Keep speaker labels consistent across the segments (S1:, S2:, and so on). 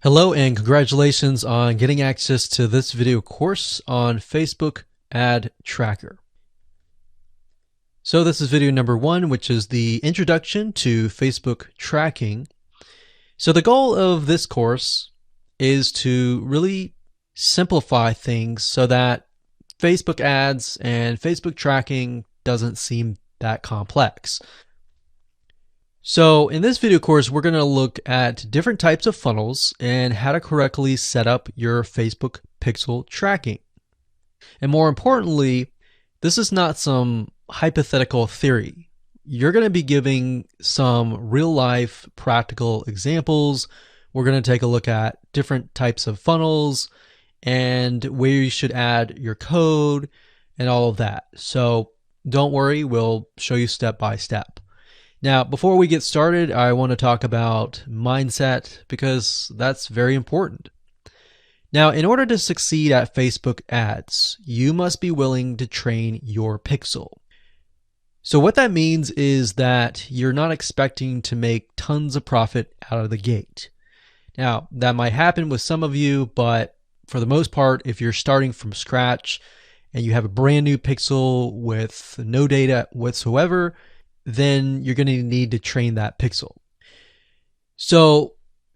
S1: Hello and congratulations on getting access to this video course on Facebook Ad Tracker. So this is video number 1, which is the introduction to Facebook tracking. So the goal of this course is to really simplify things so that Facebook ads and Facebook tracking doesn't seem that complex. So in this video course, we're going to look at different types of funnels and how to correctly set up your Facebook pixel tracking. And more importantly, this is not some hypothetical theory. You're going to be giving some real life practical examples. We're going to take a look at different types of funnels and where you should add your code and all of that. So don't worry, we'll show you step by step. Now, before we get started, I want to talk about mindset because that's very important. Now, in order to succeed at Facebook ads, you must be willing to train your pixel. So what that means is that you're not expecting to make tons of profit out of the gate. Now, that might happen with some of you, but for the most part, if you're starting from scratch and you have a brand new pixel with no data whatsoever, then you're going to need to train that pixel. So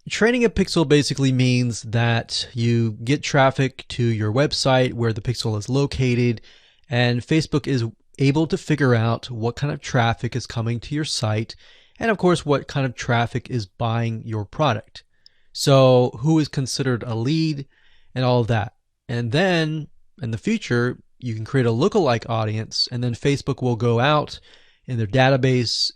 S1: training a pixel basically means that you get traffic to your website where the pixel is located, and Facebook is able to figure out what kind of traffic is coming to your site, and of course what kind of traffic is buying your product. So who is considered a lead and all of that. And then in the future, you can create a lookalike audience, and then Facebook will go out in their database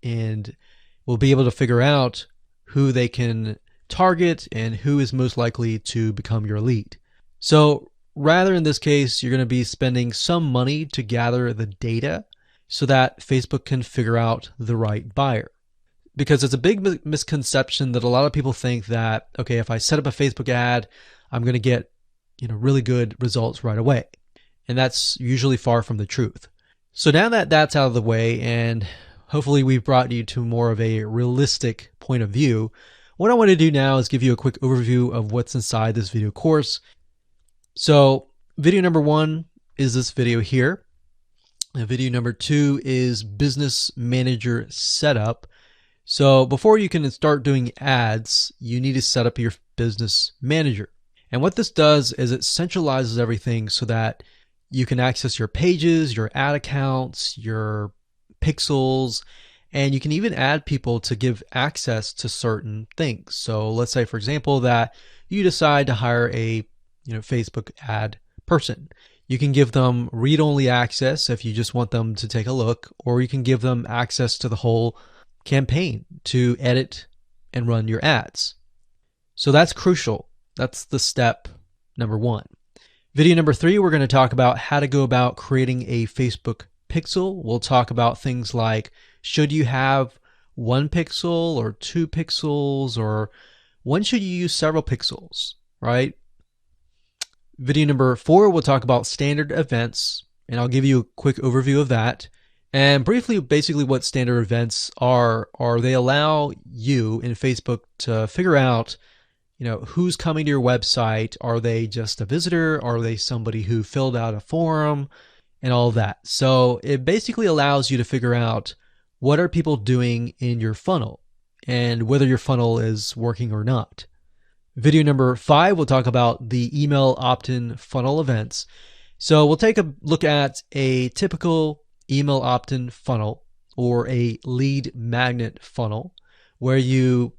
S1: and will be able to figure out who they can target and who is most likely to become your lead. So rather, in this case, you're going to be spending some money to gather the data so that Facebook can figure out the right buyer. Because it's a big misconception that a lot of people think that, okay, if I set up a Facebook ad, I'm going to get, really good results right away. And that's usually far from the truth. So now that that's out of the way, and hopefully we've brought you to more of a realistic point of view, what I want to do now is give you a quick overview of what's inside this video course. So video number 1 is this video here. And video number 2 is Business Manager Setup. So before you can start doing ads, you need to set up your Business Manager. And what this does is it centralizes everything so that you can access your pages, your ad accounts, your pixels, and you can even add people to give access to certain things. So let's say, for example, that you decide to hire a Facebook ad person. You can give them read-only access if you just want them to take a look, or you can give them access to the whole campaign to edit and run your ads. So that's crucial. That's the step number 1. Video number 3, we're going to talk about how to go about creating a Facebook pixel. We'll talk about things like, should you have 1 pixel or 2 pixels, or when should you use several pixels, right? Video number 4, we'll talk about standard events, and I'll give you a quick overview of that. And briefly, basically what standard events are they allow you in Facebook to figure out who's coming to your website. Are they just a visitor? Are they somebody who filled out a form and all of that? So it basically allows you to figure out what are people doing in your funnel and whether your funnel is working or not. Video number 5, we'll talk about the email opt-in funnel events. So we'll take a look at a typical email opt-in funnel or a lead magnet funnel where you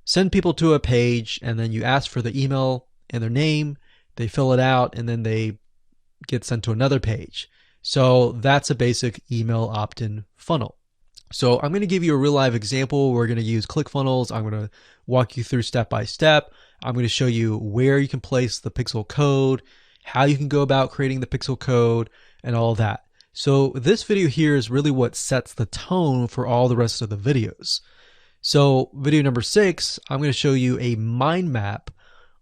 S1: send people to a page and then you ask for the email and their name, they fill it out, and then they get sent to another page. So that's a basic email opt-in funnel. So I'm going to give you a real live example. We're going to use ClickFunnels. I'm going to walk you through step by step. I'm going to show you where you can place the pixel code, how you can go about creating the pixel code, and all that. So this video here is really what sets the tone for all the rest of the videos. So video number 6, I'm going to show you a mind map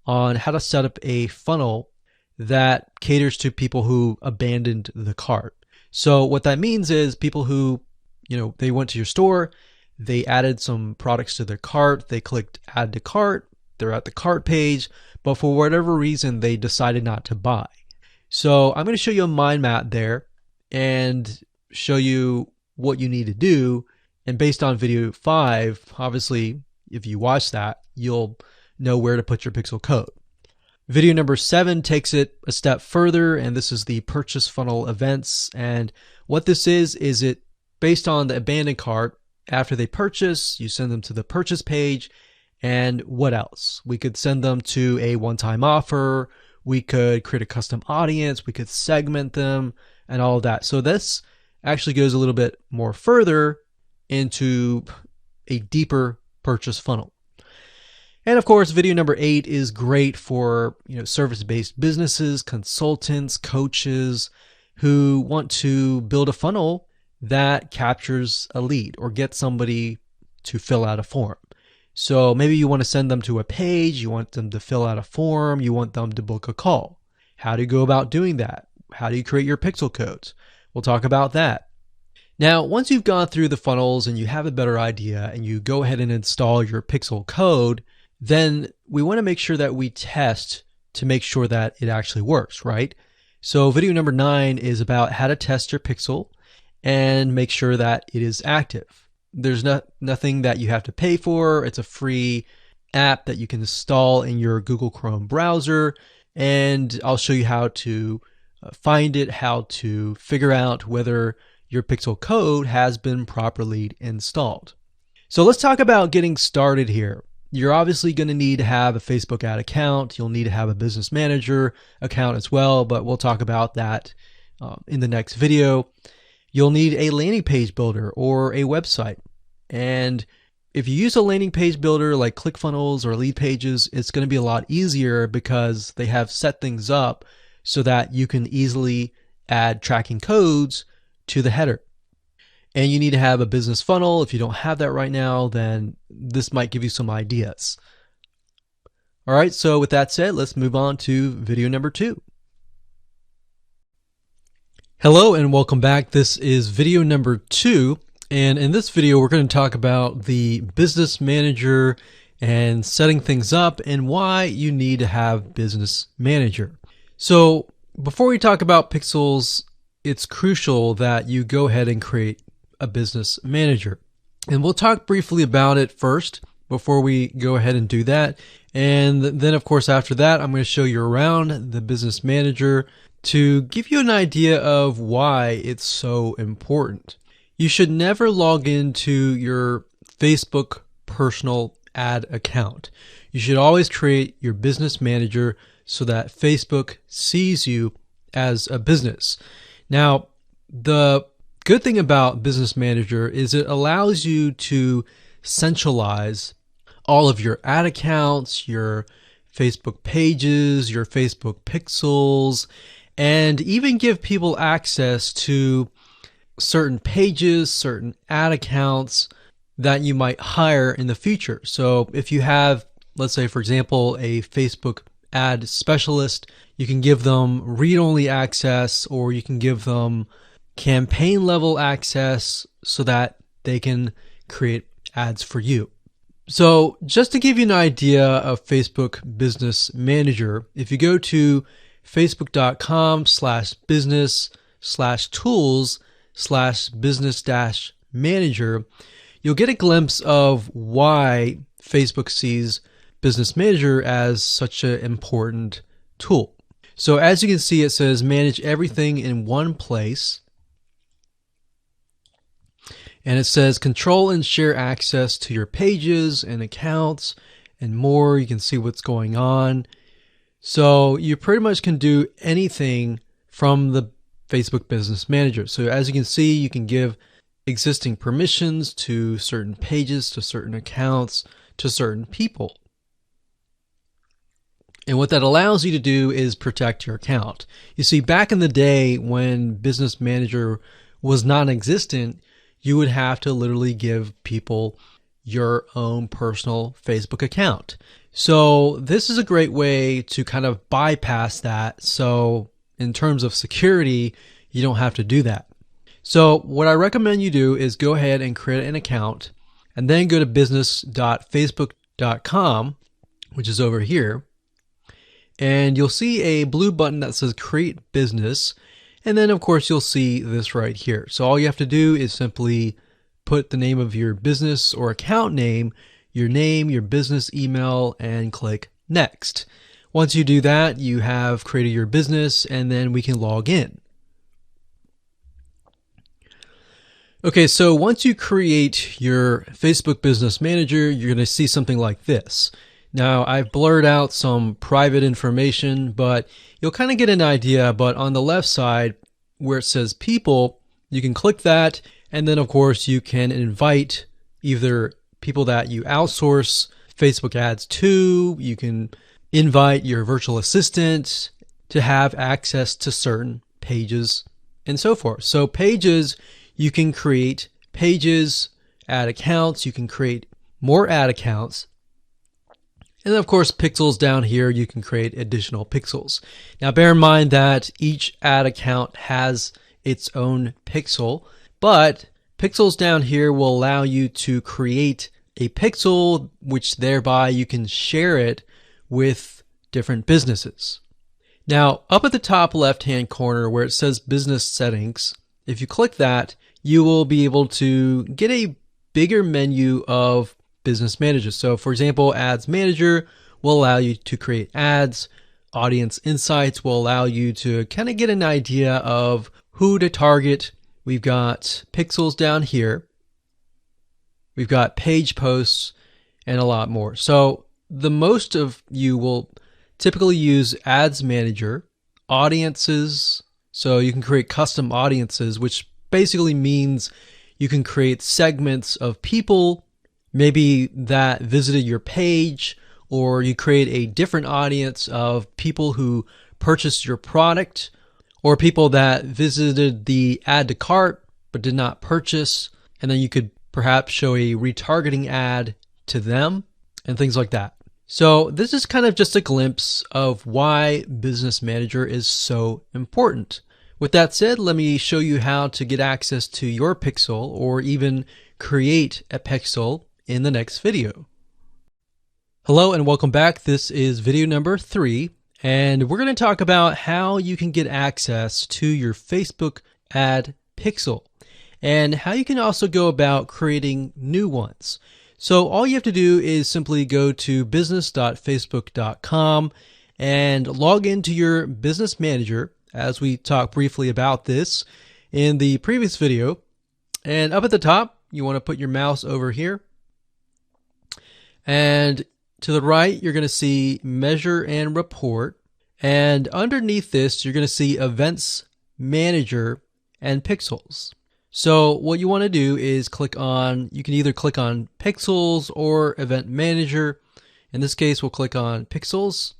S1: on how to set up a funnel that caters to people who abandoned the cart. So what that means is people who, they went to your store, they added some products to their cart, they clicked add to cart, they're at the cart page, but for whatever reason, they decided not to buy. So I'm going to show you a mind map there and show you what you need to do. And based on video 5, obviously, if you watch that, you'll know where to put your pixel code. Video number 7 takes it a step further, and this is the purchase funnel events. And what this is it based on the abandoned cart, after they purchase, you send them to the purchase page. And what else? We could send them to a one-time offer. We could create a custom audience. We could segment them and all of that. So this actually goes a little bit more further into a deeper purchase funnel. And of course, video number 8 is great for, service-based businesses, consultants, coaches who want to build a funnel that captures a lead or gets somebody to fill out a form. So maybe you want to send them to a page, you want them to fill out a form, you want them to book a call. How do you go about doing that? How do you create your pixel codes? We'll talk about that. Now, once you've gone through the funnels and you have a better idea and you go ahead and install your pixel code, then we want to make sure that we test to make sure that it actually works, right? So video number 9 is about how to test your pixel and make sure that it is active. There's nothing that you have to pay for. It's a free app that you can install in your Google Chrome browser, and I'll show you how to find it, how to figure out whether your pixel code has been properly installed. So let's talk about getting started here. You're obviously going to need to have a Facebook ad account. You'll need to have a business manager account as well, but we'll talk about that in the next video. You'll need a landing page builder or a website. And if you use a landing page builder like ClickFunnels or Lead Pages, it's going to be a lot easier because they have set things up so that you can easily add tracking codes to the header. And you need to have a business funnel. If you don't have that right now, then this might give you some ideas. All right, so with that said, let's move on to video number 2. Hello and welcome back. This is video number 2. And in this video, we're going to talk about the business manager and setting things up and why you need to have business manager. So before we talk about pixels, it's crucial that you go ahead and create a business manager. And we'll talk briefly about it first before we go ahead and do that. And then of course, after that, I'm going to show you around the business manager to give you an idea of why it's so important. You should never log into your Facebook personal ad account. You should always create your business manager so that Facebook sees you as a business. Now, the good thing about Business Manager is it allows you to centralize all of your ad accounts, your Facebook pages, your Facebook pixels, and even give people access to certain pages, certain ad accounts that you might hire in the future. So if you have, let's say, for example, a Facebook ad specialist, you can give them read-only access, or you can give them campaign level access so that they can create ads for you. So just to give you an idea of Facebook Business Manager, if you go to facebook.com/business/tools/business-manager, you'll get a glimpse of why Facebook sees Business Manager as such an important tool. So as you can see, it says manage everything in one place. And it says control and share access to your pages and accounts and more. You can see what's going on. So you pretty much can do anything from the Facebook Business Manager. So as you can see, you can give existing permissions to certain pages, to certain accounts, to certain people. And what that allows you to do is protect your account. You see, back in the day when Business Manager was non-existent, you would have to literally give people your own personal Facebook account. So this is a great way to kind of bypass that. So in terms of security, you don't have to do that. So what I recommend you do is go ahead and create an account and then go to business.facebook.com, which is over here. And you'll see a blue button that says create business. And then of course you'll see this right here. So all you have to do is simply put the name of your business or account name, your business email, and click next. Once you do that, you have created your business, and then we can log in. Okay, so once you create your Facebook Business Manager, you're going to see something like this. Now, I've blurred out some private information, but you'll kind of get an idea. But on the left side, where it says people, you can click that, and then of course you can invite either people that you outsource Facebook ads to. You can invite your virtual assistant to have access to certain pages and so forth. So pages, you can create pages, add accounts, you can create more ad accounts. And then of course, pixels down here, you can create additional pixels. Now bear in mind that each ad account has its own pixel, but pixels down here will allow you to create a pixel, which thereby you can share it with different businesses. Now, up at the top left-hand corner where it says business settings, if you click that, you will be able to get a bigger menu of business managers. So for example, ads manager will allow you to create ads. Audience insights will allow you to kind of get an idea of who to target. We've got pixels down here. We've got page posts and a lot more. So the most of you will typically use ads manager, audiences. So you can create custom audiences, which basically means you can create segments of people maybe that visited your page, or you create a different audience of people who purchased your product, or people that visited the add to cart but did not purchase, and then you could perhaps show a retargeting ad to them and things like that. So this is kind of just a glimpse of why Business Manager is so important. With that said, let me show you how to get access to your pixel or even create a pixel in the next video. Hello and welcome back. This is video number 3, and we're going to talk about how you can get access to your Facebook ad pixel and how you can also go about creating new ones. So all you have to do is simply go to business.facebook.com and log into your business manager, as we talked briefly about this in the previous video. And up at the top, you want to put your mouse over here. And to the right, you're going to see Measure and Report. And underneath this, you're going to see Events Manager and Pixels. So what you want to do is click on, you can either click on Pixels or Event Manager. In this case, we'll click on Pixels.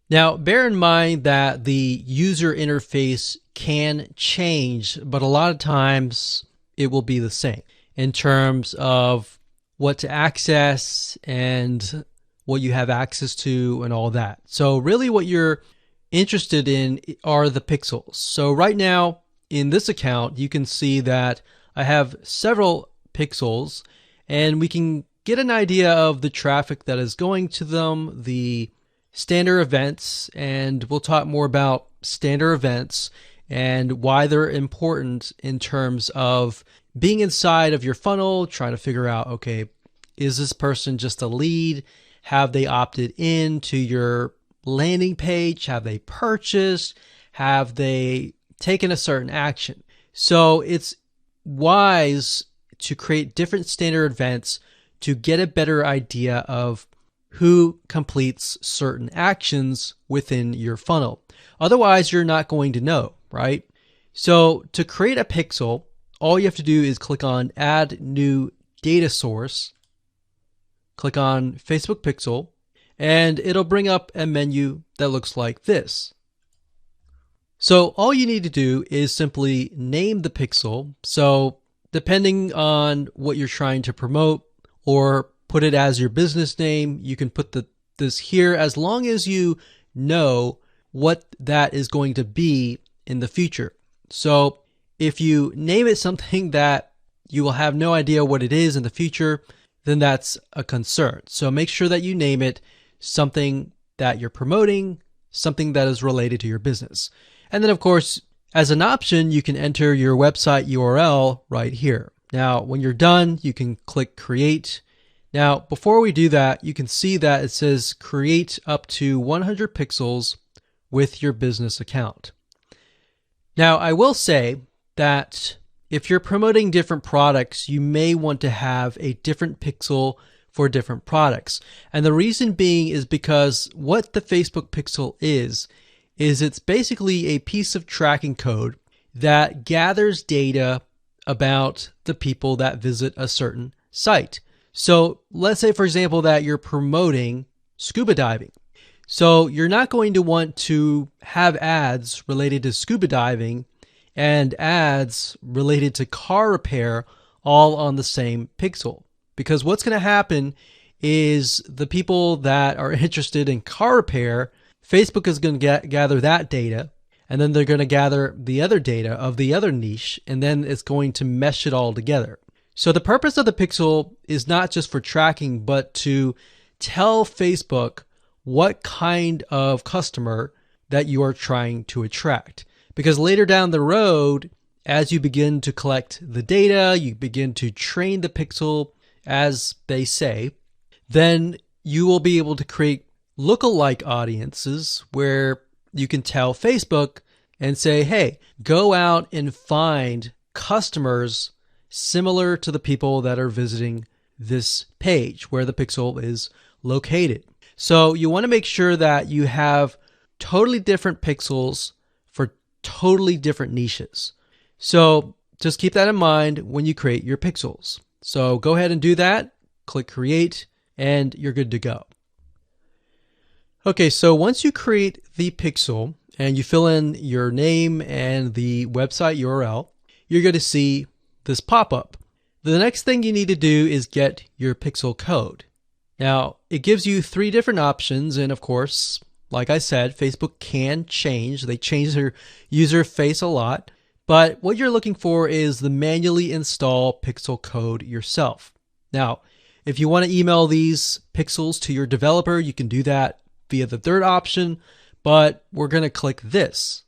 S1: Now, bear in mind that the user interface can change, but a lot of times it will be the same in terms of what to access and what you have access to and all that. So really what you're interested in are the pixels. So right now in this account, you can see that I have several pixels, and we can get an idea of the traffic that is going to them, the standard events, and we'll talk more about standard events and why they're important in terms of being inside of your funnel, trying to figure out, okay, is this person just a lead? Have they opted in to your landing page? Have they purchased? Have they taken a certain action? So it's wise to create different standard events to get a better idea of who completes certain actions within your funnel. Otherwise, you're not going to know, right? So to create a pixel, all you have to do is click on Add New Data Source, click on Facebook Pixel, and it'll bring up a menu that looks like this. So all you need to do is simply name the pixel. So depending on what you're trying to promote, or put it as your business name, you can put this here as long as you know what that is going to be in the future. So if you name it something that you will have no idea what it is in the future, then that's a concern. So make sure that you name it something that you're promoting, something that is related to your business. And then of course, as an option, you can enter your website URL right here. Now, when you're done, you can click create. Now, before we do that, you can see that it says create up to 100 pixels with your business account. Now, I will say that if you're promoting different products, you may want to have a different pixel for different products. And the reason being is because what the Facebook pixel is it's basically a piece of tracking code that gathers data about the people that visit a certain site. So let's say, for example, that you're promoting scuba diving. So you're not going to want to have ads related to scuba diving and ads related to car repair all on the same pixel. Because what's going to happen is the people that are interested in car repair, Facebook is going to gather that data, and then they're going to gather the other data of the other niche, and then it's going to mesh it all together. So the purpose of the pixel is not just for tracking, but to tell Facebook what kind of customer that you are trying to attract. Because later down the road, as you begin to collect the data, you begin to train the pixel, as they say, then you will be able to create lookalike audiences where you can tell Facebook and say, hey, go out and find customers similar to the people that are visiting this page where the pixel is located. So you want to make sure that you have totally different pixels for totally different niches. So just keep that in mind when you create your pixels. So go ahead and do that, click create, and you're good to go. Okay, so once you create the pixel and you fill in your name and the website URL, you're going to see this pop-up. The next thing you need to do is get your pixel code. Now, it gives you 3 different options, and of course, like I said, Facebook can change. They change their user face a lot, but what you're looking for is the manually install pixel code yourself. Now, if you want to email these pixels to your developer, you can do that via the 3rd option, but we're going to click this.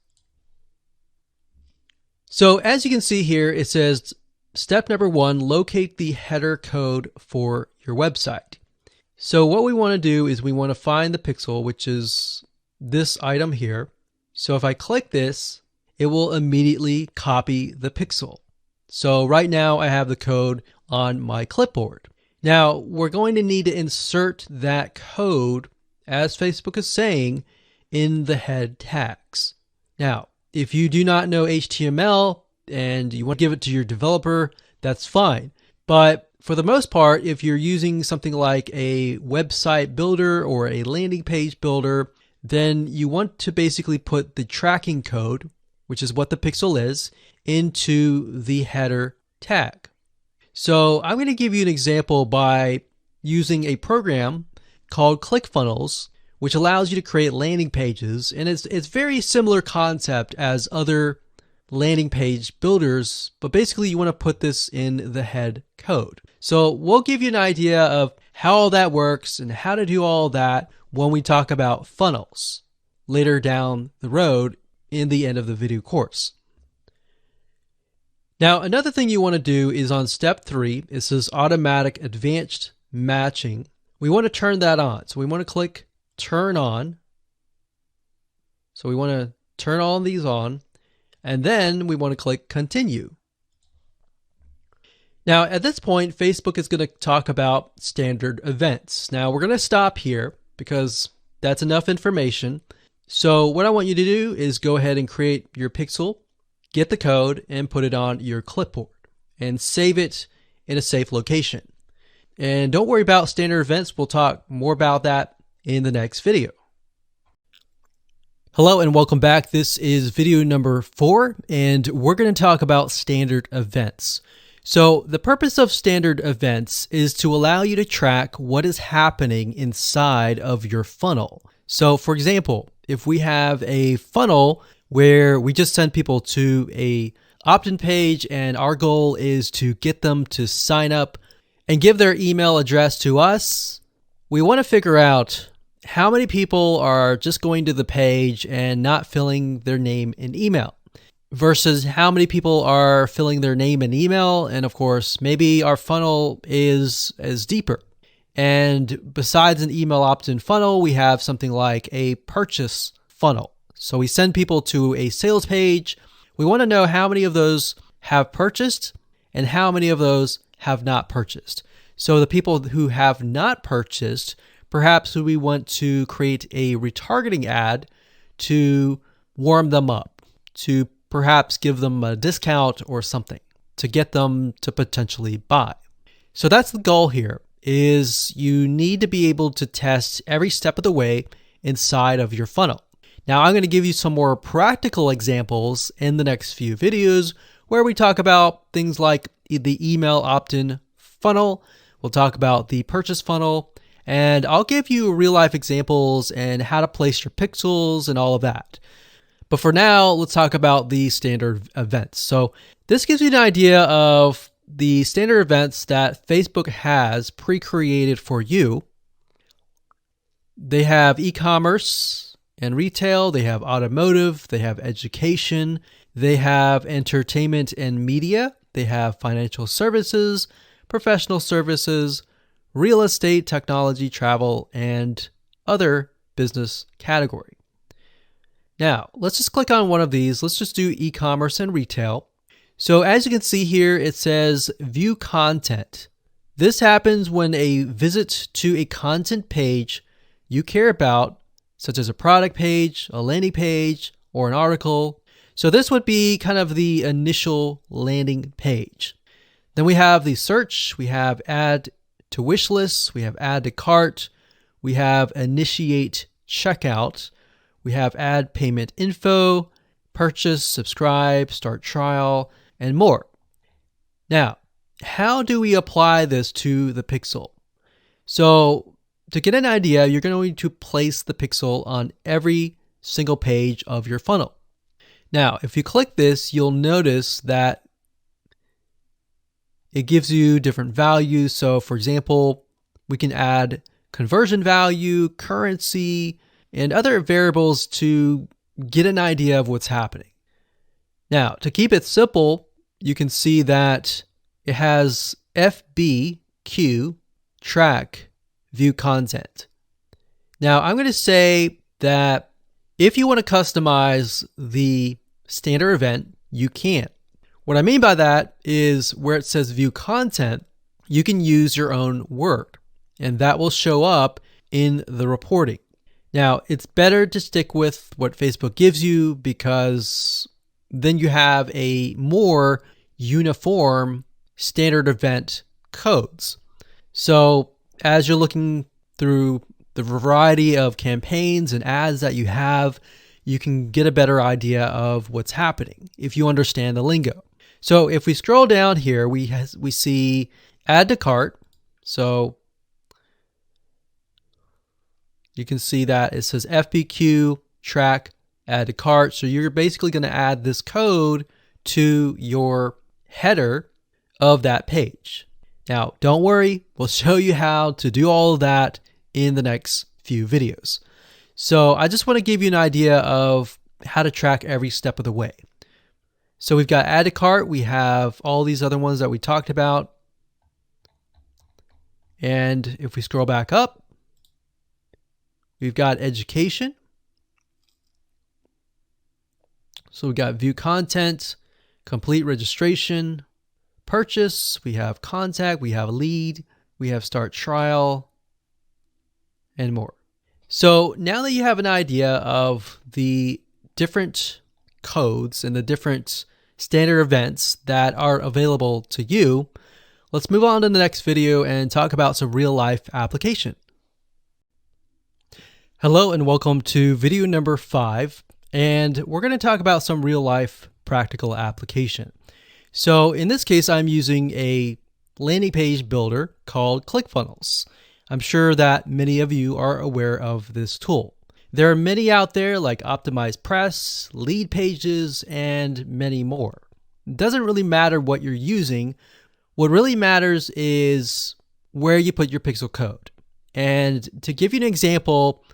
S1: So as you can see here, it says step number 1, locate the header code for your website. So what we want to do is we want to find the pixel, which is this item here. So if I click this, it will immediately copy the pixel. So right now I have the code on my clipboard. Now we're going to need to insert that code, as Facebook is saying, in the head tags. Now, if you do not know HTML and you want to give it to your developer, that's fine. But for the most part, if you're using something like a website builder or a landing page builder, then you want to basically put the tracking code, which is what the pixel is, into the header tag. So I'm going to give you an example by using a program called ClickFunnels, which allows you to create landing pages. And it's very similar concept as other landing page builders, but basically you want to put this in the head code. So we'll give you an idea of how all that works and how to do all that when we talk about funnels later down the road in the end of the video course. Now, another thing you want to do is on step 3, it says automatic advanced matching. We want to turn that on. So we want to click turn on. So we want to turn all these on, and then we want to click continue. Now, at this point, Facebook is going to talk about standard events. Now, we're going to stop here because that's enough information. So what I want you to do is go ahead and create your pixel, get the code, and put it on your clipboard and save it in a safe location. And don't worry about standard events. We'll talk more about that in the next video. Hello and welcome back. This is video number 4, and we're going to talk about standard events. So the purpose of standard events is to allow you to track what is happening inside of your funnel. So for example, if we have a funnel where we just send people to a opt-in page and our goal is to get them to sign up and give their email address to us, we want to figure out how many people are just going to the page and not filling their name and email versus how many people are filling their name and email. And of course, maybe our funnel is deeper. And besides an email opt-in funnel, we have something like a purchase funnel. So we send people to a sales page. We want to know how many of those have purchased and how many of those have not purchased. So the people who have not purchased, perhaps we want to create a retargeting ad to warm them up, to perhaps give them a discount or something to get them to potentially buy. So that's the goal here, is you need to be able to test every step of the way inside of your funnel. Now, I'm going to give you some more practical examples in the next few videos where we talk about things like the email opt-in funnel. We'll talk about the purchase funnel, and I'll give you real life examples and how to place your pixels and all of that. But for now, let's talk about the standard events. So this gives you an idea of the standard events that Facebook has pre-created for you. They have e-commerce and retail, they have automotive, they have education, they have entertainment and media, they have financial services, professional services, real estate, technology, travel, and other business category. Now, let's just click on one of these. Let's just do e-commerce and retail. So as you can see here, it says view content. This happens when a visit to a content page you care about, such as a product page, a landing page, or an article. So this would be kind of the initial landing page. Then we have the search, we have add to wish lists, we have add to cart, we have initiate checkout, we have add payment info, purchase, subscribe, start trial, and more. Now, how do we apply this to the pixel? So to get an idea, you're going to place the pixel on every single page of your funnel. Now, if you click this, you'll notice that it gives you different values. So for example, we can add conversion value, currency, and other variables to get an idea of what's happening. Now, to keep it simple, you can see that it has FBQ, track, view content. Now, I'm going to say that if you want to customize the standard event, you can. What I mean by that is where it says view content, you can use your own word, and that will show up in the reporting. Now, it's better to stick with what Facebook gives you because then you have a more uniform standard event codes. So as you're looking through the variety of campaigns and ads that you have, you can get a better idea of what's happening if you understand the lingo. So if we scroll down here, we see add to cart. So you can see that it says FBQ, track, add to cart. So you're basically going to add this code to your header of that page. Now, don't worry, we'll show you how to do all of that in the next few videos. So I just want to give you an idea of how to track every step of the way. So we've got add to cart, we have all these other ones that we talked about. And if we scroll back up, we've got education. So we've got view content, complete registration, purchase, we have contact, we have lead, we have start trial, and more. So now that you have an idea of the different codes and the different standard events that are available to you, let's move on to the next video and talk about some real life application. Hello and welcome to video number 5, and we're going to talk about some real life practical application. So in this case, I'm using a landing page builder called ClickFunnels. I'm sure that many of you are aware of this tool. There are many out there like Optimized Press, Lead Pages, and many more. It doesn't really matter what you're using. What really matters is where you put your pixel code. And to give you an example,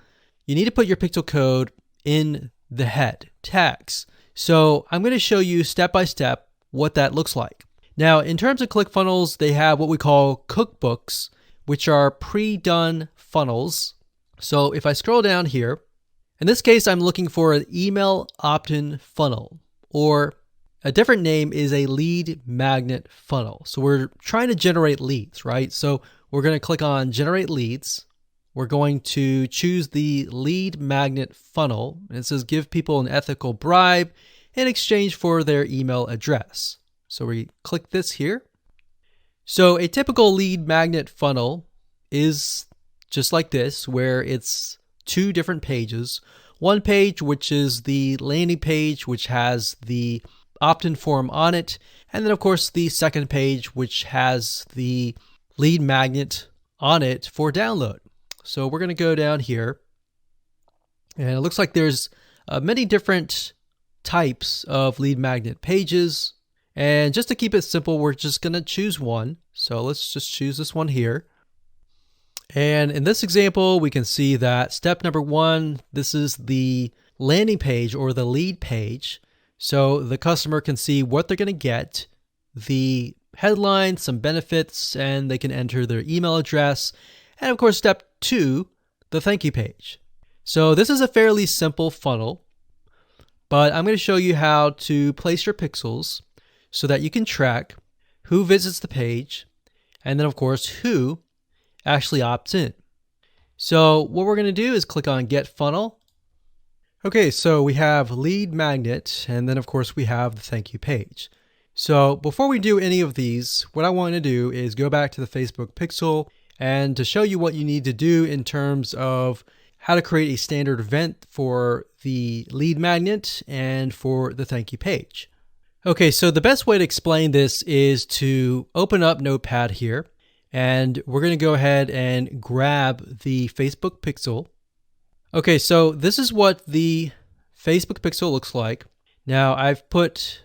S1: you need to put your pixel code in the head tags. So I'm going to show you step by step what that looks like. Now, in terms of ClickFunnels, they have what we call cookbooks, which are pre-done funnels. So if I scroll down here, in this case, I'm looking for an email opt-in funnel, or a different name is a lead magnet funnel. So we're trying to generate leads, right? So we're going to click on generate leads. We're going to choose the lead magnet funnel. And it says give people an ethical bribe in exchange for their email address. So we click this here. So a typical lead magnet funnel is just like this, where it's two different pages. One page, which is the landing page, which has the opt-in form on it. And then of course the second page, which has the lead magnet on it for download. So we're going to go down here, and it looks like there's many different types of lead magnet pages. And just to keep it simple, we're just going to choose one. So let's just choose this one here. And in this example, we can see that step number one, this is the landing page or the lead page. So the customer can see what they're going to get, the headline, some benefits, and they can enter their email address. And of course, step two, the thank you page. So this is a fairly simple funnel, but I'm going to show you how to place your pixels so that you can track who visits the page, and then of course, who actually opts in. So what we're going to do is click on Get Funnel. Okay, so we have lead magnet, and then of course we have the thank you page. So before we do any of these, what I want to do is go back to the Facebook pixel and to show you what you need to do in terms of how to create a standard event for the lead magnet and for the thank you page. Okay, so the best way to explain this is to open up Notepad here. And we're going to go ahead and grab the Facebook pixel. Okay, so this is what the Facebook pixel looks like. Now I've put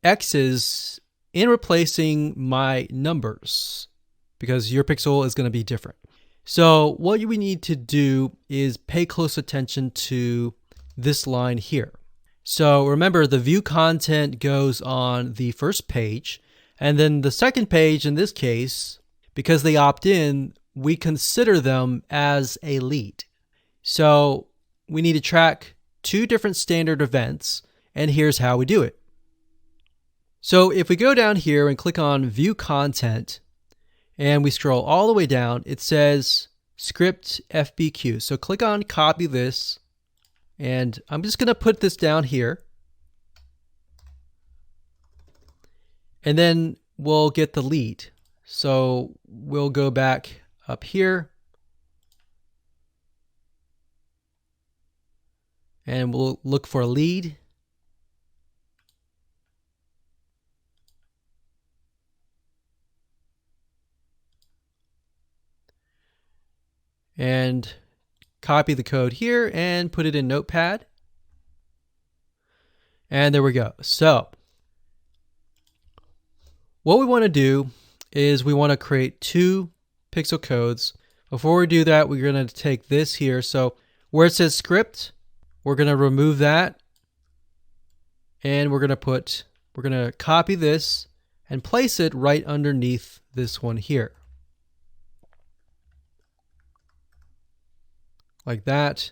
S1: X's in replacing my numbers because your pixel is going to be different. So what we need to do is pay close attention to this line here. So remember, the view content goes on the first page, and then the second page in this case, because they opt in, we consider them as a lead. So we need to track two different standard events, and here's how we do it. So if we go down here and click on View Content, and we scroll all the way down, it says Script FBQ. So click on Copy This, and I'm just going to put this down here. And then we'll get the lead. So we'll go back up here and we'll look for a lead. And copy the code here and put it in Notepad. And there we go. So what we want to do is we want to create two pixel codes. Before we do that, we're going to take this here. So where it says script, we're going to remove that. And we're going to copy this and place it right underneath this one here. Like that.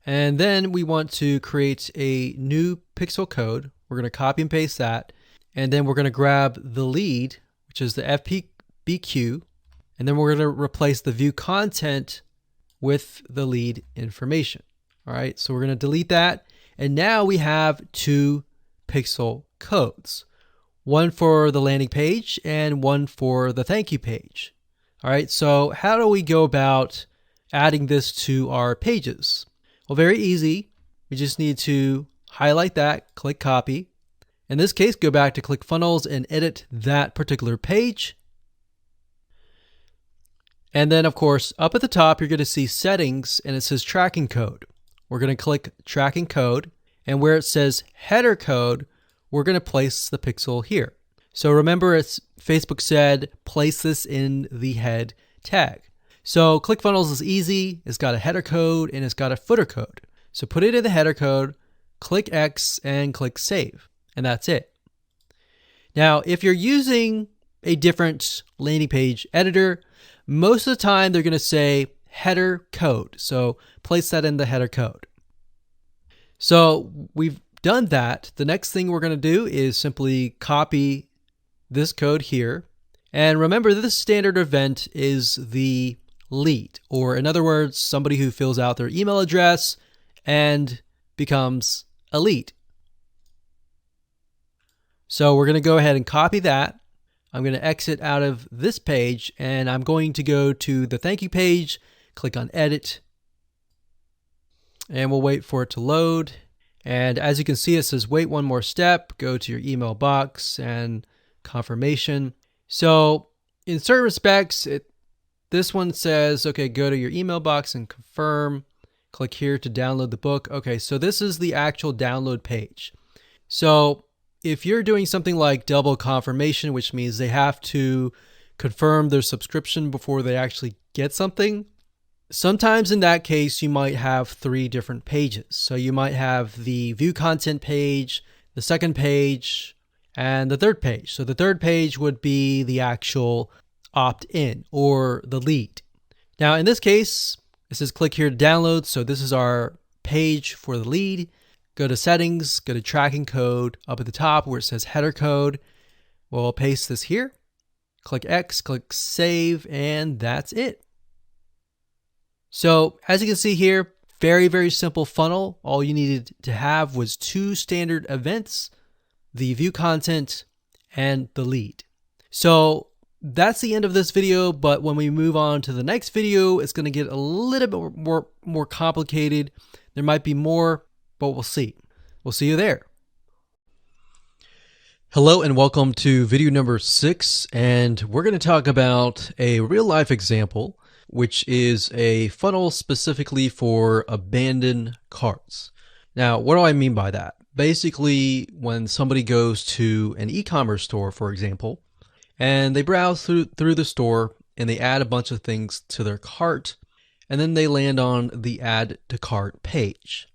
S1: And then we want to create a new pixel code. We're going to copy and paste that. And then we're going to grab the lead, which is the FBQ. And then we're going to replace the view content with the lead information. All right, so we're going to delete that. And now we have two pixel codes, one for the landing page and one for the thank you page. All right, so how do we go about adding this to our pages? Well, very easy. We just need to highlight that, click copy. In this case, go back to ClickFunnels and edit that particular page. And then of course, up at the top, you're going to see settings and it says tracking code. We're going to click tracking code, and where it says header code, we're going to place the pixel here. So remember, it's Facebook said, place this in the head tag. So ClickFunnels is easy. It's got a header code and it's got a footer code. So put it in the header code, click X and click save. And that's it. Now, if you're using a different landing page editor, most of the time they're going to say header code. So place that in the header code. So we've done that. The next thing we're going to do is simply copy this code here. And remember, this standard event is the lead, or in other words, somebody who fills out their email address and becomes a lead. So we're going to go ahead and copy that. I'm going to exit out of this page and I'm going to go to the thank you page, click on edit, and we'll wait for it to load. And as you can see, it says wait one more step, go to your email box and confirmation. So in certain respects, this one says, okay, go to your email box and confirm. Click here to download the book. Okay, so this is the actual download page. So if you're doing something like double confirmation, which means they have to confirm their subscription before they actually get something, sometimes in that case, you might have 3 different pages. So you might have the view content page, the second page, and the third page. So the third page would be the actual opt-in or the lead. Now in this case, it says click here to download. So this is our page for the lead. Go to settings, go to tracking code up at the top where it says header code. We'll paste this here. Click X, click save, and that's it. So as you can see here, very, very simple funnel. All you needed to have was 2 standard events, the view content and the lead. So that's the end of this video, but when we move on to the next video, it's going to get a little bit more complicated. There might be more, but we'll see. We'll see you there. Hello and welcome to video number 6, and we're going to talk about a real life example, which is a funnel specifically for abandoned carts. Now, what do I mean by that? Basically, when somebody goes to an e-commerce store, for example, and they browse through the store and they add a bunch of things to their cart, and then they land on the add to cart page.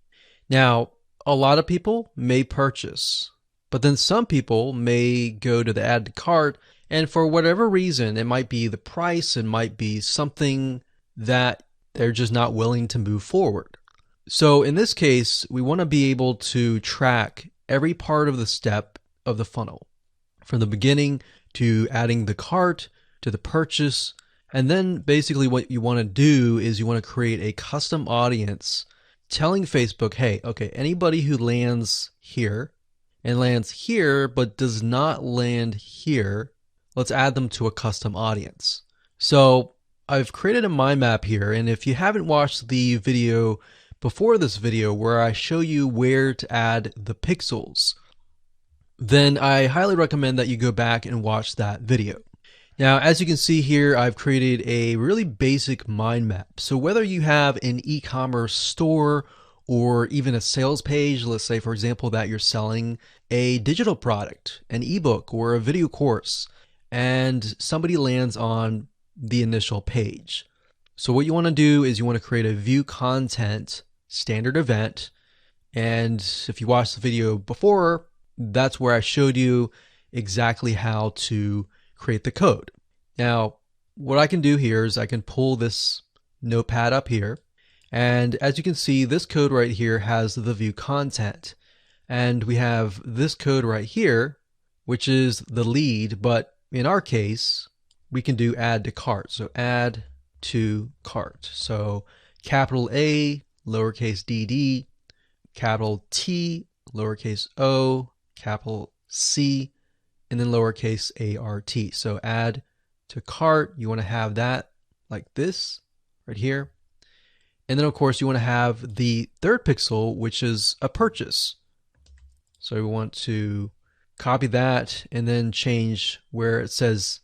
S1: Now, a lot of people may purchase, but then some people may go to the add to cart, and for whatever reason, it might be the price, it might be something that they're just not willing to move forward. So in this case, we want to be able to track every part of the step of the funnel, from the beginning to adding the cart to the purchase. And then basically what you want to do is you want to create a custom audience telling Facebook, hey, okay, anybody who lands here and lands here but does not land here, let's add them to a custom audience. So I've created a mind map here, and if you haven't watched the video before this video where I show you where to add the pixels, then I highly recommend that you go back and watch that video. Now, as you can see here, I've created a really basic mind map. So whether you have an e-commerce store or even a sales page, let's say, for example, that you're selling a digital product, an ebook or a video course, and somebody lands on the initial page. So what you want to do is you want to create a view content standard event. And if you watched the video before, that's where I showed you exactly how to create the code. Now, what I can do here is I can pull this notepad up here. And as you can see, this code right here has the view content. And we have this code right here, which is the lead. But in our case, we can do add to cart. So add to cart. So capital A, lowercase dd, capital T, lowercase o, capital C, and then lowercase art. So add to cart, you want to have that like this right here. And then of course you want to have the third pixel, which is a purchase. So we want to copy that and then change where it says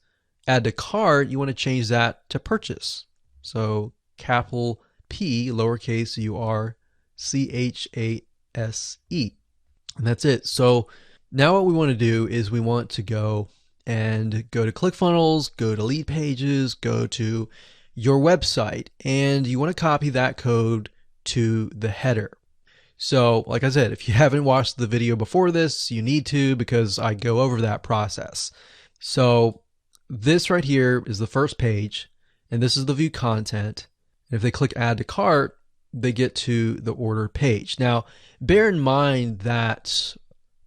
S1: add to cart, you want to change that to purchase. So capital P, lowercase URCHASE. And that's it. So now what we want to do is we want to go and go to ClickFunnels, go to lead pages, go to your website, and you want to copy that code to the header. So like I said, if you haven't watched the video before this, you need to, because I go over that process. So this right here is the first page, and this is the view content. And if they click add to cart, they get to the order page. Now, bear in mind that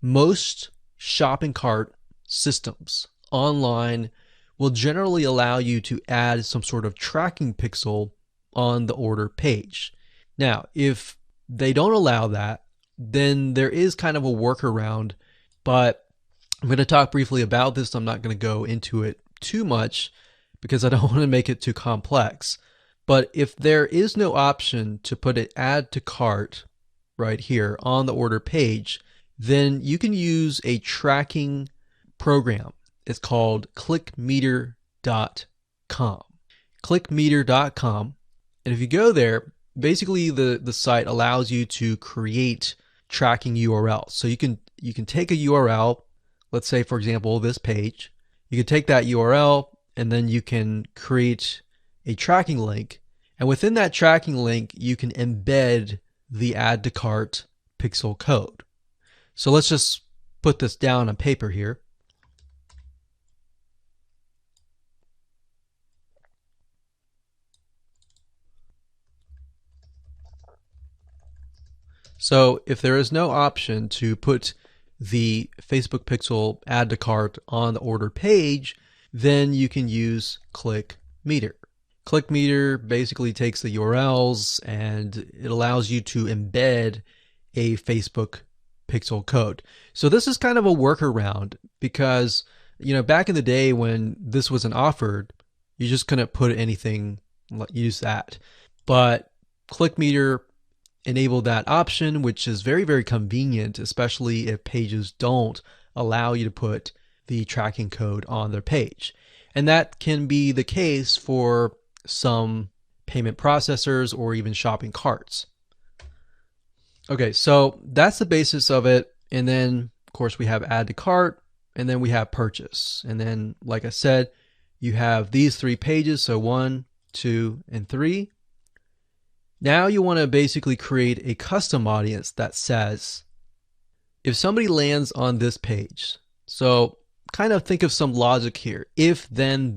S1: most shopping cart systems online will generally allow you to add some sort of tracking pixel on the order page. Now, if they don't allow that, then there is kind of a workaround, but I'm going to talk briefly about this. I'm not going to go into it too much because I don't want to make it too complex. But if there is no option to put an add to cart right here on the order page, then you can use a tracking program. It's called clickmeter.com. Clickmeter.com. And if you go there, basically the site allows you to create tracking URLs. So you can take a URL, let's say for example this page. You can take that URL and then you can create a tracking link, and within that tracking link you can embed the add to cart pixel code. So let's just put this down on paper here. So if there is no option to put the Facebook pixel add to cart on the order page, then you can use ClickMeter. ClickMeter basically takes the URLs and it allows you to embed a Facebook pixel code. So this is kind of a workaround because, back in the day when this wasn't offered, you just couldn't put anything, use that. But ClickMeter enabled that option, which is very, very convenient, especially if pages don't allow you to put the tracking code on their page. And that can be the case for some payment processors or even shopping carts. Okay, so that's the basis of it. And then, of course, we have add to cart, and then we have purchase. And then, like I said, you have these three pages, so 1, 2, and 3. Now you want to basically create a custom audience that says, if somebody lands on this page, so kind of think of some logic here. If then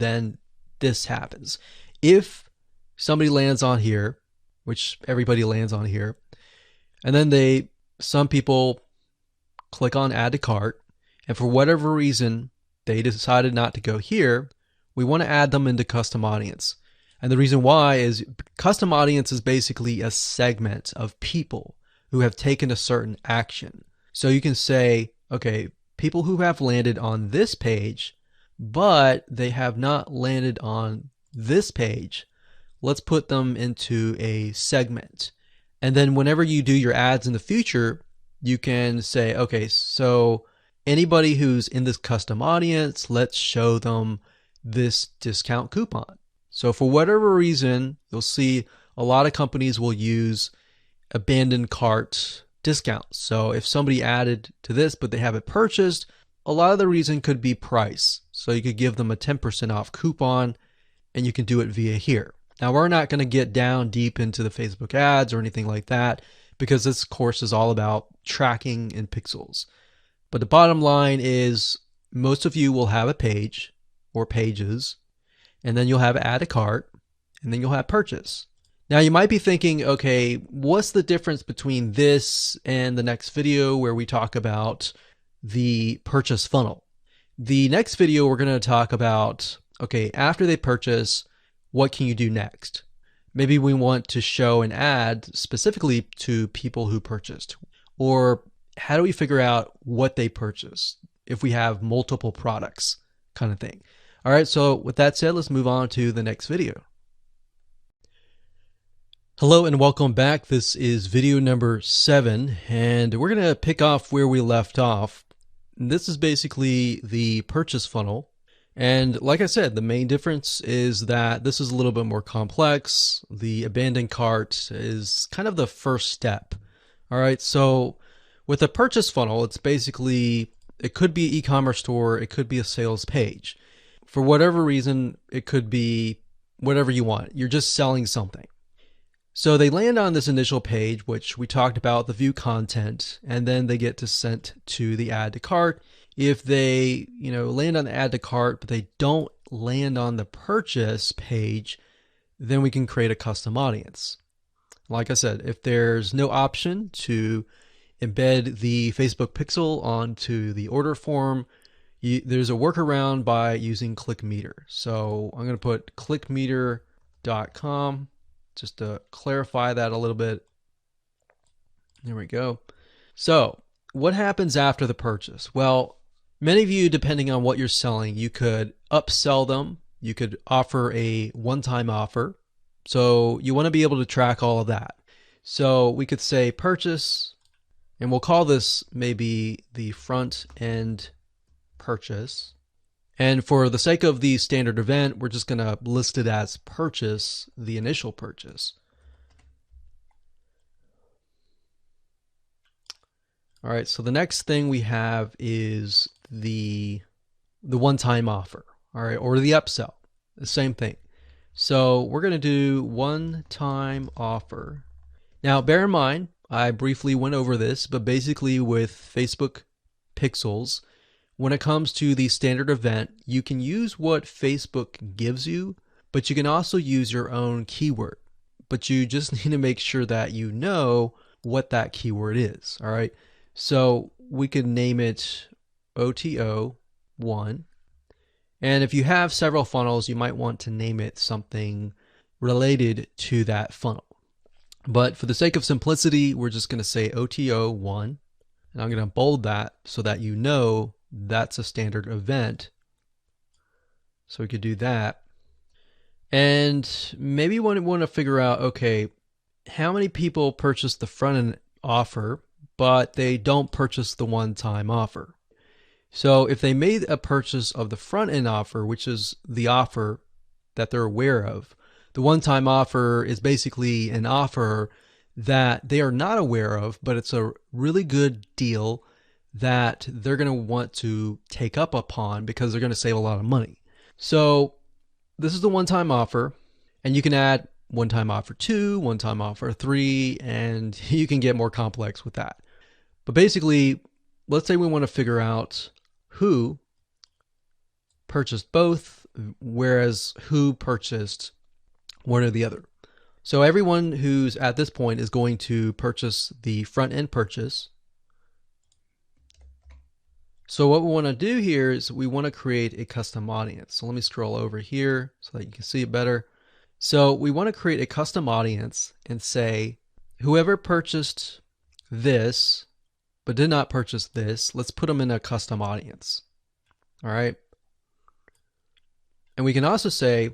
S1: this happens. If somebody lands on here, which everybody lands on here, and then some people click on add to cart, and for whatever reason they decided not to go here, we want to add them into custom audience. And the reason why is custom audience is basically a segment of people who have taken a certain action. So you can say, okay, people who have landed on this page, but they have not landed on this page, let's put them into a segment. And then whenever you do your ads in the future, you can say, okay, so anybody who's in this custom audience, let's show them this discount coupon. So for whatever reason, you'll see a lot of companies will use abandoned cart discounts. So if somebody added to this, but they haven't purchased, a lot of the reason could be price. So you could give them a 10% off coupon, and you can do it via here. Now, we're not going to get down deep into the Facebook ads or anything like that, because this course is all about tracking in pixels. But the bottom line is most of you will have a page or pages, and then you'll have add to cart, and then you'll have purchase. Now you might be thinking, okay, what's the difference between this and the next video where we talk about the purchase funnel? The next video we're going to talk about, okay, after they purchase, what can you do next? Maybe we want to show an ad specifically to people who purchased. Or how do we figure out what they purchased if we have multiple products, kind of thing. All right, so with that said, let's move on to the next video. Hello and welcome back. This is video number 7, and we're going to pick off where we left off. This is basically the purchase funnel. And like I said, the main difference is that this is a little bit more complex. The abandoned cart is kind of the first step. All right, so with a purchase funnel, it's basically It could be an e-commerce store, it could be a sales page. For whatever reason, it could be whatever you want. You're just selling something. So they land on this initial page, which we talked about, the view content, and then they get to sent to the add to cart. If they, land on the add to cart, but they don't land on the purchase page, then we can create a custom audience. Like I said, if there's no option to embed the Facebook pixel onto the order form, there's a workaround by using ClickMeter. So I'm going to put clickmeter.com just to clarify that a little bit. There we go. So what happens after the purchase? Well, many of you, depending on what you're selling, you could upsell them. You could offer a one-time offer. So you want to be able to track all of that. So we could say purchase, and we'll call this maybe the front end purchase. And for the sake of the standard event, we're just going to list it as purchase, the initial purchase. All right, so the next thing we have is the one-time offer, all right, or the upsell, the same thing. So we're going to do one-time offer. Now, bear in mind, I briefly went over this, but basically with Facebook pixels, when it comes to the standard event, you can use what Facebook gives you, but you can also use your own keyword. But you just need to make sure that you know what that keyword is, all right? So we could name it OTO1. And if you have several funnels, you might want to name it something related to that funnel. But for the sake of simplicity, we're just going to say OTO1. And I'm going to bold that so that you know that's a standard event. So we could do that. And maybe you want to figure out, okay, how many people purchase the front end offer, but they don't purchase the one-time offer. So if they made a purchase of the front end offer, which is the offer that they're aware of, the one-time offer is basically an offer that they are not aware of, but it's a really good deal that they're going to want to take up upon because they're going to save a lot of money. So this is the one-time offer, and you can add one-time offer 2, one-time offer 3, and you can get more complex with that. But basically, let's say we want to figure out who purchased both, whereas who purchased one or the other. So everyone who's at this point is going to purchase the front end purchase. So what we want to do here is we want to create a custom audience. So let me scroll over here so that you can see it better. So we want to create a custom audience and say, whoever purchased this, but did not purchase this, let's put them in a custom audience. All right. And we can also say,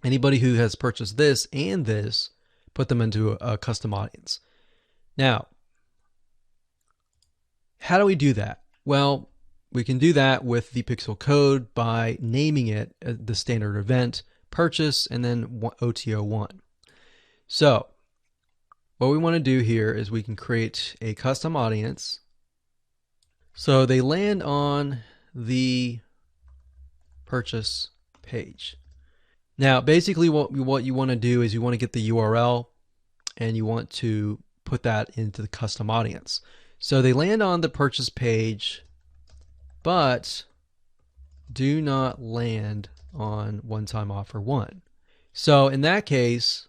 S1: anybody who has purchased this and this, put them into a custom audience. Now, how do we do that? Well, we can do that with the pixel code by naming it the standard event purchase and then OTO1. So what we want to do here is we can create a custom audience. So they land on the purchase page. Now, basically what you want to do is you want to get the URL and you want to put that into the custom audience. So they land on the purchase page, but do not land on one-time offer 1. So in that case,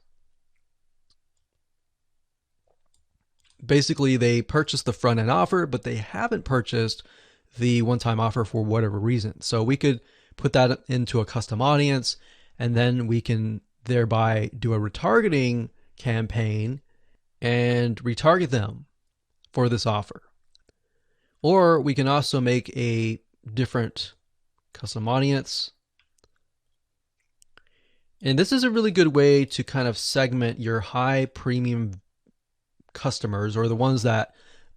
S1: basically they purchased the front end offer, but they haven't purchased the one-time offer for whatever reason. So we could put that into a custom audience, and then we can thereby do a retargeting campaign and retarget them for this offer. Or we can also make a different custom audience. And this is a really good way to kind of segment your high premium customers, or the ones that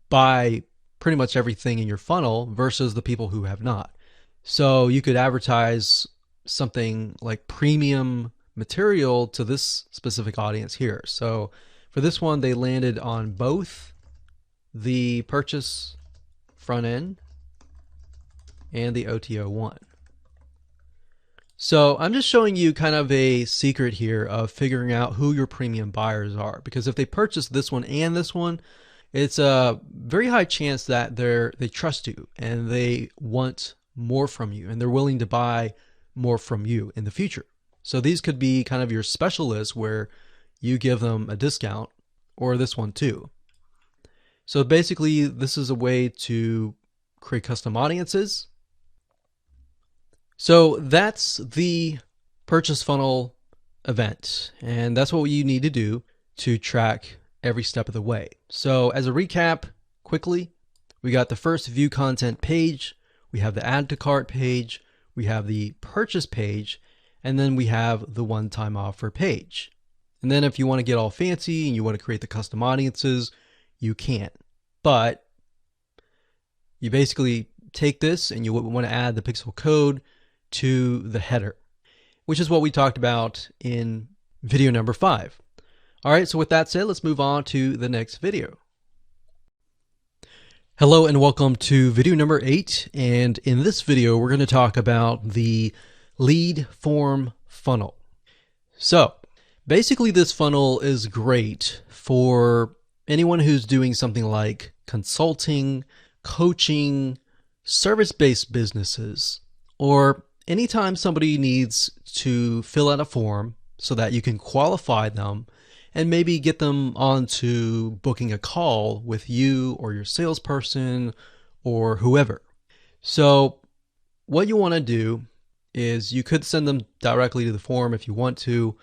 S1: buy pretty much everything in your funnel, versus the people who have not. So you could advertise something like premium material to this specific audience here. So for this one, they landed on both the purchase front end and the OTO1. So I'm just showing you kind of a secret here of figuring out who your premium buyers are, because if they purchase this one and this one, it's a very high chance that they trust you and they want more from you and they're willing to buy more from you in the future. So these could be kind of your specialists where you give them a discount, or this one too. So basically this is a way to create custom audiences. So that's the purchase funnel event, and that's what you need to do to track every step of the way. So as a recap, quickly, we got the first view content page, we have the add to cart page, we have the purchase page, and then we have the one-time offer page. And then if you want to get all fancy and you want to create the custom audiences, you can. But you basically take this and you want to add the pixel code to the header, which is what we talked about in video number 5. All right, so with that said, let's move on to the next video. Hello and welcome to video number 8. And in this video, we're going to talk about the lead form funnel. So basically this funnel is great for anyone who's doing something like consulting, coaching, service-based businesses, or anytime somebody needs to fill out a form so that you can qualify them and maybe get them onto booking a call with you or your salesperson or whoever. So what you want to do is you could send them directly to the form if you want to,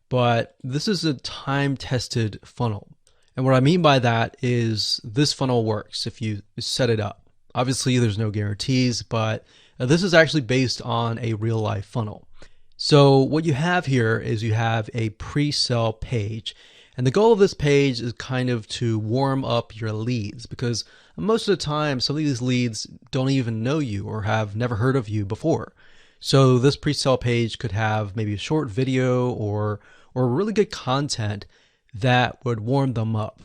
S1: but this is a time-tested funnel. And what I mean by that is this funnel works if you set it up. Obviously, there's no guarantees, but this is actually based on a real-life funnel. So what you have here is you have a pre-sale page. And the goal of this page is kind of to warm up your leads, because most of the time, some of these leads don't even know you or have never heard of you before. So this pre-sale page could have maybe a short video or really good content that would warm them up.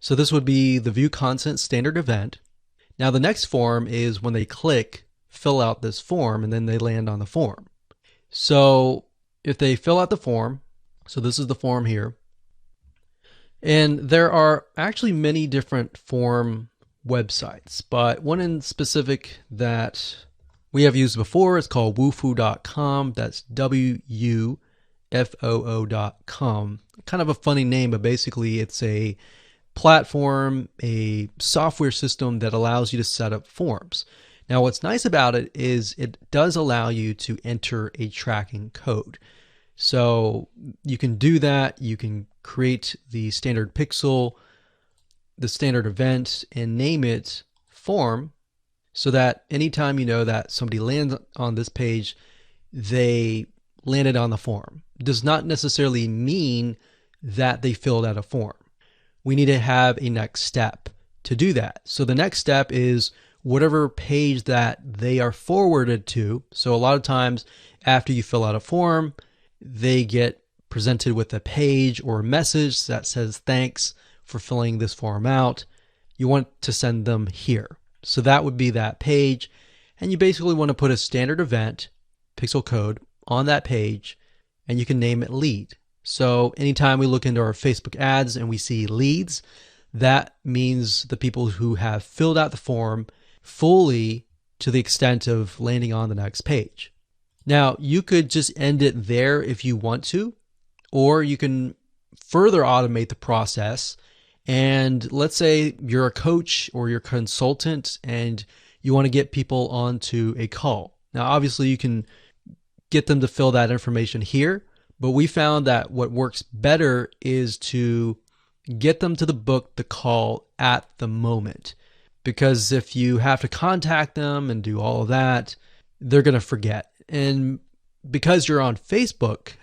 S1: So this would be the view content standard event. Now the next form is when they click, fill out this form, and then they land on the form. So if they fill out the form, so this is the form here, and there are actually many different form websites, but one in specific that we have used before is called wufoo.com. That's WUFOO.com. Kind of a funny name, but basically it's a platform, a software system that allows you to set up forms. Now what's nice about it is it does allow you to enter a tracking code. So you can do that. You can create the standard pixel, the standard event, and name it form, so that anytime you know that somebody lands on this page, they landed on the form. It does not necessarily mean that they filled out a form. We need to have a next step to do that. So the next step is whatever page that they are forwarded to. So a lot of times after you fill out a form, they get presented with a page or a message that says, thanks for filling this form out. You want to send them here. So that would be that page. And you basically want to put a standard event, pixel code, on that page, and you can name it lead. So anytime we look into our Facebook ads and we see leads, that means the people who have filled out the form fully to the extent of landing on the next page. Now, you could just end it there if you want to, or you can further automate the process. And let's say you're a coach or you're a consultant and you want to get people onto a call. Now, obviously, you can get them to fill that information here, but we found that what works better is to get them to book the call at the moment. Because if you have to contact them and do all of that, they're going to forget. And because you're on Facebook,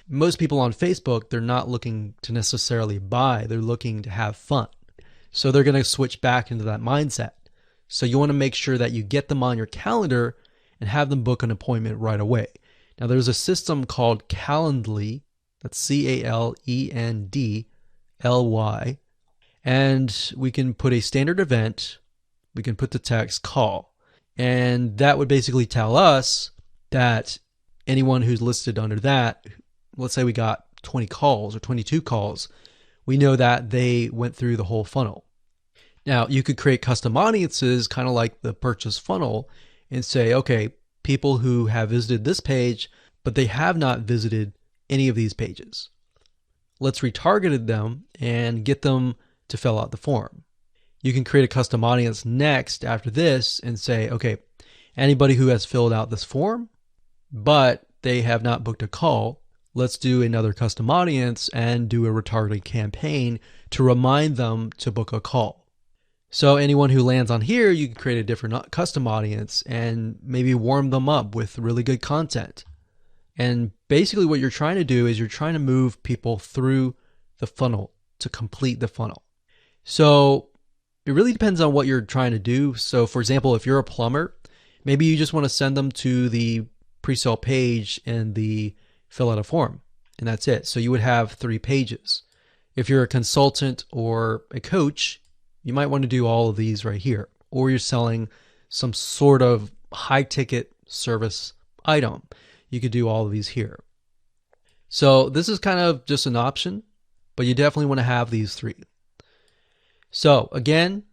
S1: most people on Facebook, they're not looking to necessarily buy. They're looking to have fun. So they're going to switch back into that mindset. So you want to make sure that you get them on your calendar and have them book an appointment right away. Now there's a system called Calendly, that's Calendly, and we can put a standard event. We can put the text call, and that would basically tell us that anyone who's listed under that, let's say we got 20 calls or 22 calls, we know that they went through the whole funnel. Now, you could create custom audiences, kind of like the purchase funnel, and say, okay, people who have visited this page, but they have not visited any of these pages. Let's retarget them and get them to fill out the form. You can create a custom audience next after this and say, okay, anybody who has filled out this form, but they have not booked a call, let's do another custom audience and do a retargeting campaign to remind them to book a call. So anyone who lands on here, you can create a different custom audience and maybe warm them up with really good content. And basically what you're trying to do is you're trying to move people through the funnel to complete the funnel. So it really depends on what you're trying to do. So for example, if you're a plumber, maybe you just want to send them to the pre-sale page and the fill out a form, and that's it. So you would have 3 pages. If you're a consultant or a coach, you might want to do all of these right here. Or you're selling some sort of high ticket service item, you could do all of these here. So this is kind of just an option, but you definitely want to have these 3. So again,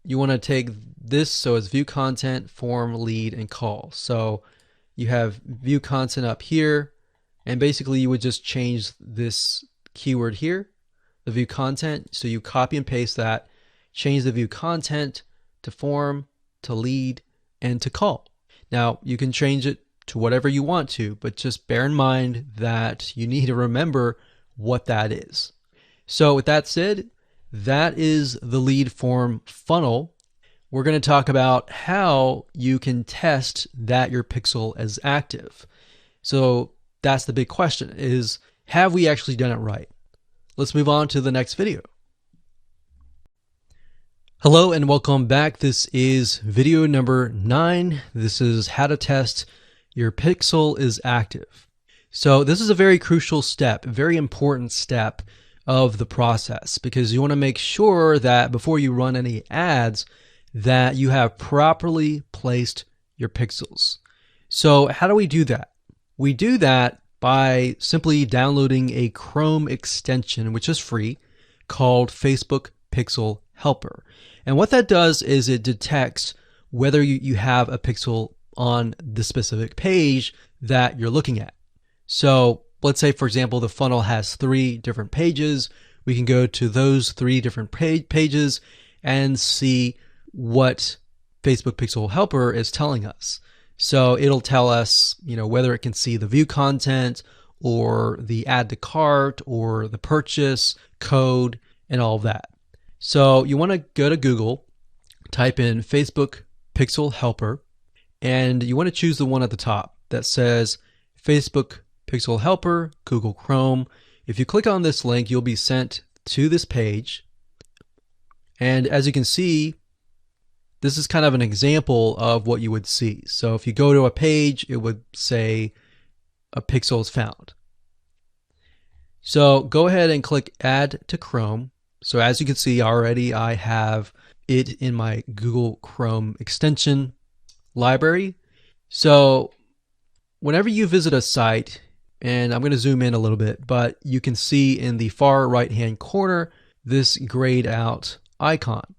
S1: you want to take this, so it's view content, form, lead, and call. So you have view content up here, and basically you would just change this keyword here, the view content. So you copy and paste that, change the view content to form, to lead, and to call. Now you can change it to whatever you want to, but just bear in mind that you need to remember what that is. So with that said, that is the lead form funnel. We're going to talk about how you can test that your pixel is active. So that's the big question, is have we actually done it right? Let's move on to the next video. Hello and welcome back. This is video number 9. This is how to test your pixel is active. So this is a very crucial step, a very important step of the process, because you want to make sure that before you run any ads that you have properly placed your pixels. So how do we do that? We do that by simply downloading a Chrome extension, which is free, called Facebook Pixel Helper. And what that does is it detects whether you have a pixel on the specific page that you're looking at. So let's say, for example, the funnel has 3 different pages. We can go to those 3 different pages and see what Facebook Pixel Helper is telling us. So it'll tell us, whether it can see the view content or the add to cart or the purchase code and all of that. So you want to go to Google, type in Facebook Pixel Helper, and you want to choose the one at the top that says Facebook Pixel Helper, Google Chrome. If you click on this link, you'll be sent to this page. And as you can see, this is kind of an example of what you would see. So if you go to a page, it would say a pixel is found. So go ahead and click Add to Chrome. So as you can see already, I have it in my Google Chrome extension library. So whenever you visit a site, and I'm going to zoom in a little bit, but you can see in the far right hand corner this grayed out icon.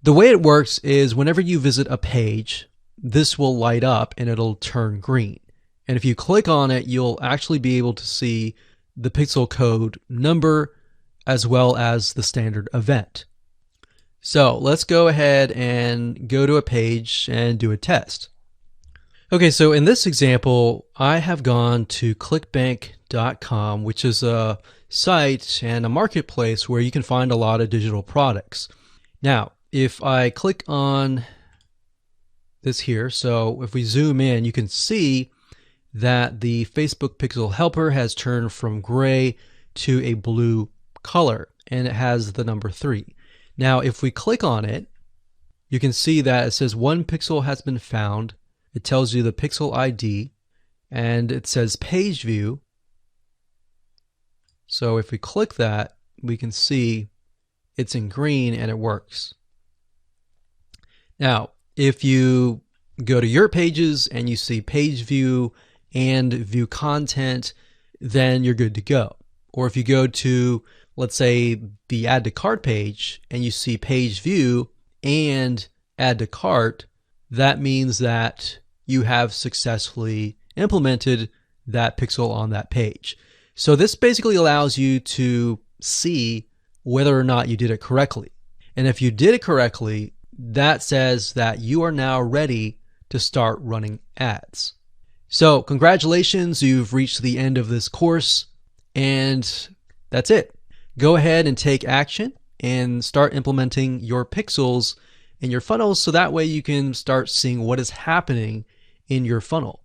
S1: The way it works is whenever you visit a page, this will light up and it'll turn green. And if you click on it, you'll actually be able to see the pixel code number as well as the standard event. So let's go ahead and go to a page and do a test. Okay, so in this example, I have gone to clickbank.com, which is a site and a marketplace where you can find a lot of digital products. Now, if I click on this here, so if we zoom in, you can see that the Facebook Pixel Helper has turned from gray to a blue color, and it has the number 3. Now, if we click on it, you can see that it says 1 pixel has been found. It tells you the pixel ID, and it says page view. So if we click that, we can see it's in green and it works. Now, if you go to your pages and you see page view and view content, then you're good to go. Or if you go to, let's say, the add to cart page and you see page view and add to cart, that means that you have successfully implemented that pixel on that page. So this basically allows you to see whether or not you did it correctly. And if you did it correctly, that says that you are now ready to start running ads. So congratulations, you've reached the end of this course, and that's it. Go ahead and take action and start implementing your pixels in your funnels so that way you can start seeing what is happening in your funnel.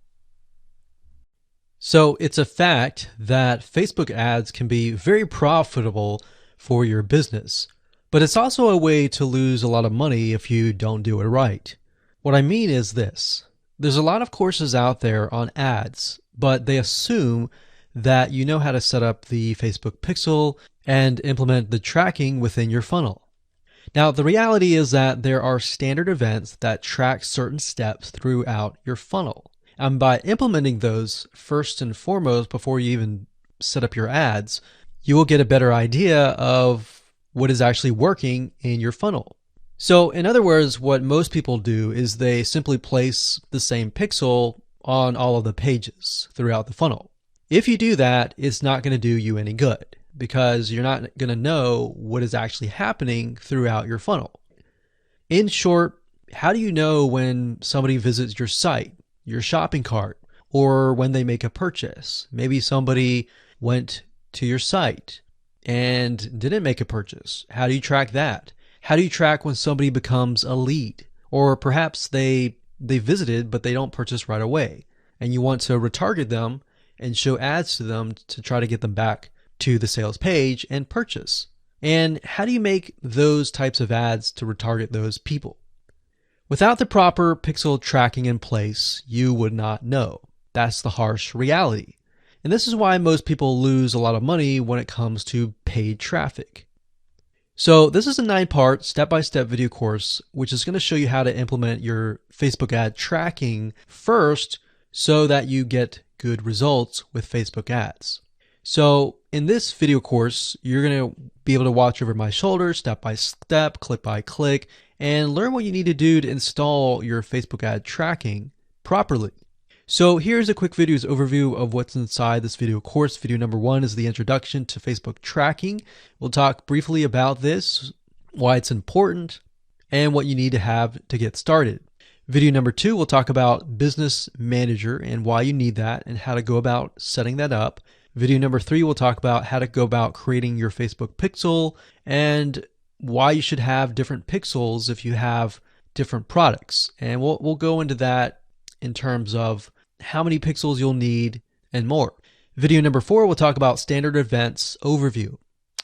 S1: So it's a fact that Facebook ads can be very profitable for your business, but it's also a way to lose a lot of money if you don't do it right. What I mean is this. There's a lot of courses out there on ads, but they assume that you know how to set up the Facebook pixel and implement the tracking within your funnel. Now, the reality is that there are standard events that track certain steps throughout your funnel. And by implementing those first and foremost before you even set up your ads, you will get a better idea of what is actually working in your funnel. So in other words, what most people do is they simply place the same pixel on all of the pages throughout the funnel. If you do that, it's not going to do you any good because you're not going to know what is actually happening throughout your funnel. In short, how do you know when somebody visits your site, your shopping cart, or when they make a purchase? Maybe somebody went to your site and didn't make a purchase. How do you track that? How do you track when somebody becomes a lead? Or perhaps they visited, but they don't purchase right away, and you want to retarget them and show ads to them to try to get them back to the sales page and purchase. And how do you make those types of ads to retarget those people? Without the proper pixel tracking in place, you would not know. That's the harsh reality. And this is why most people lose a lot of money when it comes to paid traffic. So this is a 9-part step-by-step video course, which is going to show you how to implement your Facebook ad tracking first so that you get good results with Facebook ads. So in this video course, you're going to be able to watch over my shoulder, step by step, click by click, and learn what you need to do to install your Facebook ad tracking properly. So here's a quick video's overview of what's inside this video course. Video number 1 is the introduction to Facebook tracking. We'll talk briefly about this, why it's important, and what you need to have to get started. Video number 2, we'll talk about Business Manager and why you need that and how to go about setting that up. Video number 3, we'll talk about how to go about creating your Facebook pixel and why you should have different pixels if you have different products. And we'll go into that in terms of how many pixels you'll need and more. Video number 4, we'll talk about standard events overview.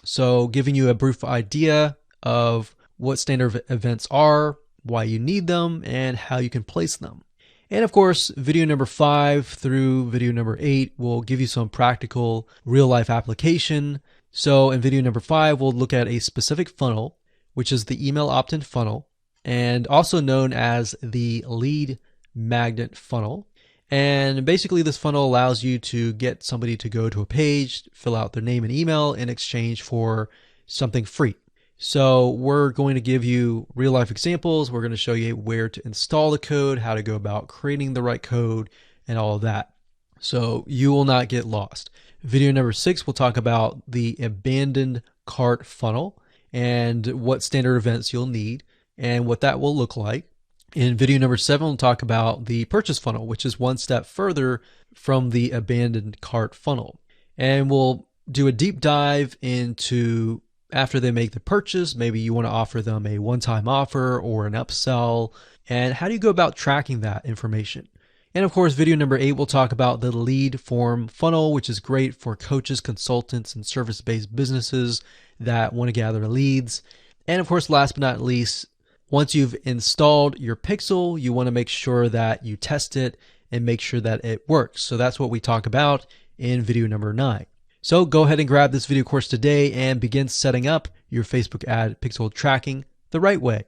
S1: So giving you a brief idea of what standard events are, why you need them, and how you can place them. And of course, video number 5 through video number 8 will give you some practical real-life application. So in video number 5, we'll look at a specific funnel, which is the email opt-in funnel, and also known as the lead magnet funnel. And basically this funnel allows you to get somebody to go to a page, fill out their name and email in exchange for something free. So we're going to give you real life examples. We're going to show you where to install the code, how to go about creating the right code, and all of that. So you will not get lost. Video number 6, we'll talk about the abandoned cart funnel and what standard events you'll need and what that will look like. In video number 7, we'll talk about the purchase funnel, which is one step further from the abandoned cart funnel. And we'll do a deep dive into after they make the purchase. Maybe you want to offer them a one-time offer or an upsell. And how do you go about tracking that information? And of course, video number 8, we'll talk about the lead form funnel, which is great for coaches, consultants, and service-based businesses that want to gather leads. And of course, last but not least, once you've installed your pixel, you want to make sure that you test it and make sure that it works. So that's what we talk about in video number 9. So go ahead and grab this video course today and begin setting up your Facebook ad pixel tracking the right way.